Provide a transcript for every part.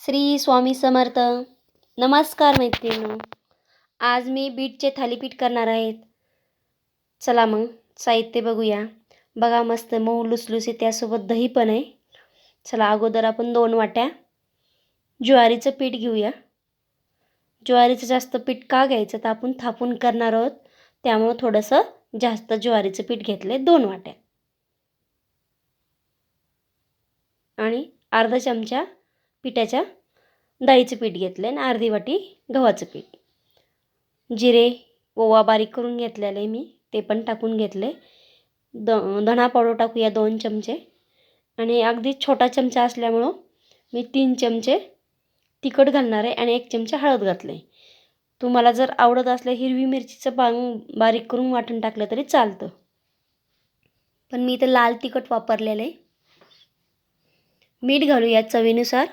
श्री स्वामी समर्थ. नमस्कार मैत्रिणींनो. आज मी बीटचे थालीपीठ करणार आहेत. चला मग साहित्य बघूया. बघा मस्त मऊ लुसलुसीत, त्यासोबत दही पण आहे. चला अगोदर आपण 2 वाट्या ज्वारीचं पीठ घेऊया. ज्वारीचं जास्त पीठ का घ्यायचं, तर आपण थापून करणार आहोत, त्यामुळे थोडंसं जास्त ज्वारीचं पीठ घेतले 2 वाट्या. आणि अर्धा चमचा पिठाच्या डाळीचं पीठ घेतलं आणि अर्धी वाटी गव्हाचं पीठ. जिरे ओवा बारीक करून घेतलेलं आहे मी, ते पण टाकून घेतले. धणा पावडर टाकूया 2 चमचे. आणि अगदी छोटा चमचा असल्यामुळं मी 3 चमचे तिखट घालणार आहे आणि 1 चमचा हळद घातले. तुम्हाला जर आवडत असलं हिरवी मिरचीचं बारीक करून वाटण टाकलं तरी चालतं, पण मी इथं लाल तिखट वापरलेलं आहे. मीठ घालूया चवीनुसार.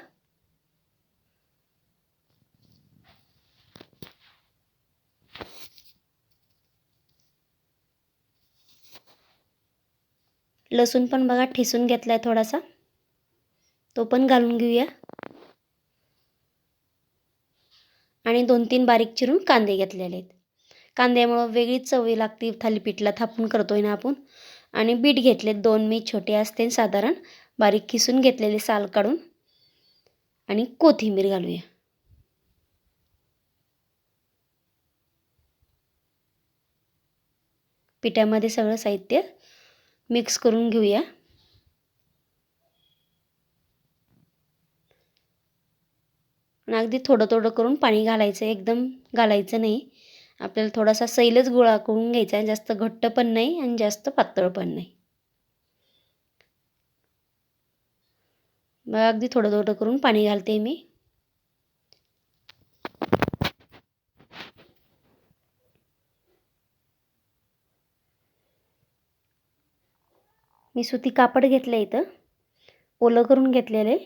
लसूण पण बघा ठेसून घेतला आहे थोडासा, तो पण घालून घेऊया. आणि 2-3 बारीक चिरून कांदे घेतलेले आहेत. कांद्यामुळं वेगळीच चव लागते थालीपीठला, थापून करतोय ना आपण. आणि बीट घेतले 2 मी छोटे असते साधारण, बारीक किसून घेतलेले साल काढून. आणि कोथिंबीर घालूया. पिठामध्ये सगळं साहित्य मिक्स करून घेऊया. आणि अगदी थोडं थोडं करून पाणी घालायचं, एकदम घालायचं नाही. आपल्याला थोडासा सैलच गोळा करून घ्यायचा आहे, जास्त घट्ट पण नाही आणि जास्त पातळ पण नाही. मग अगदी थोडं थोडं करून पाणी घालते मी. सुती कापड घेतलं इथं, ओलं करून घेतलेलं आहे.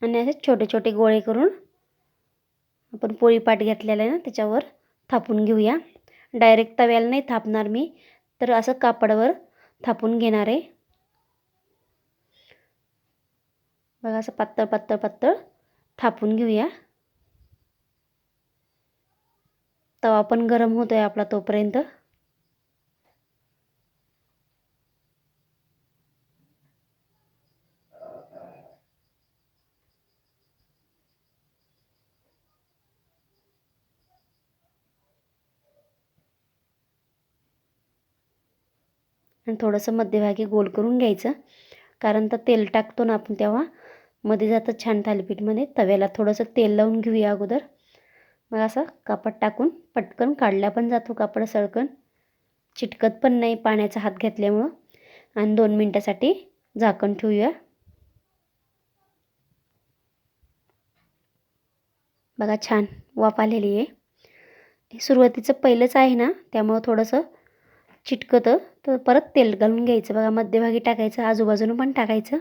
आणि असे छोटे छोटे गोळे करून आपण पोळीपाट घेतलेला आहे ना, त्याच्यावर थापून घेऊया. डायरेक्ट तव्याला नाही थापणार मी, तर असं कापडावर थापून घेणार आहे. बघा असं पातळ पातळ पातळ थापून घेऊया. तवा पण गरम होतोय आपला तोपर्यंत. आणि थोडंसं मध्यभागी गोल करून घ्यायचं, कारण तर तेल टाकतो ना आपण तेव्हा मध्ये जातं छान थालीपीठमध्ये. तव्याला थोडंसं तेल लावून घेऊया अगोदर. मग असं कापड टाकून पटकन काढला पण जातो कापड, सळकन चिटकत पण नाही पाण्याचा हात घेतल्यामुळं. आणि 2 मिनटासाठी झाकण ठेवूया. बघा छान वाफ आलेली आहे. सुरुवातीचं पहिलंच आहे ना, त्यामुळं थोडंसं चिटकतं, तर परत तेल घालून घ्यायचं. बघा मध्यभागी टाकायचं, आजूबाजूनं पण टाकायचं.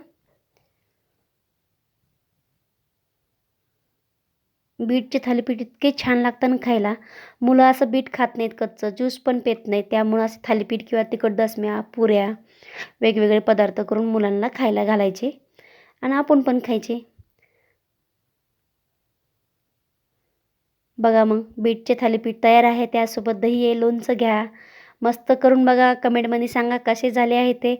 बीटचे थालीपीठ इतके छान लागतात ना खायला. मुलं असं बीट खात नाहीत, कच्चं ज्यूस पण पेत नाहीत. त्यामुळं असं थालीपीठ किंवा तिखट दसम्या, पुऱ्या, वेगवेगळे पदार्थ करून मुलांना खायला घालायचे आणि आपण पण खायचे. बघा मग बीटचे थालीपीठ तयार आहे. त्यासोबत दही आहे, लोणचं घ्या. मस्त करून बघा. कमेंटमध्ये सांगा कसे झाले आहे ते.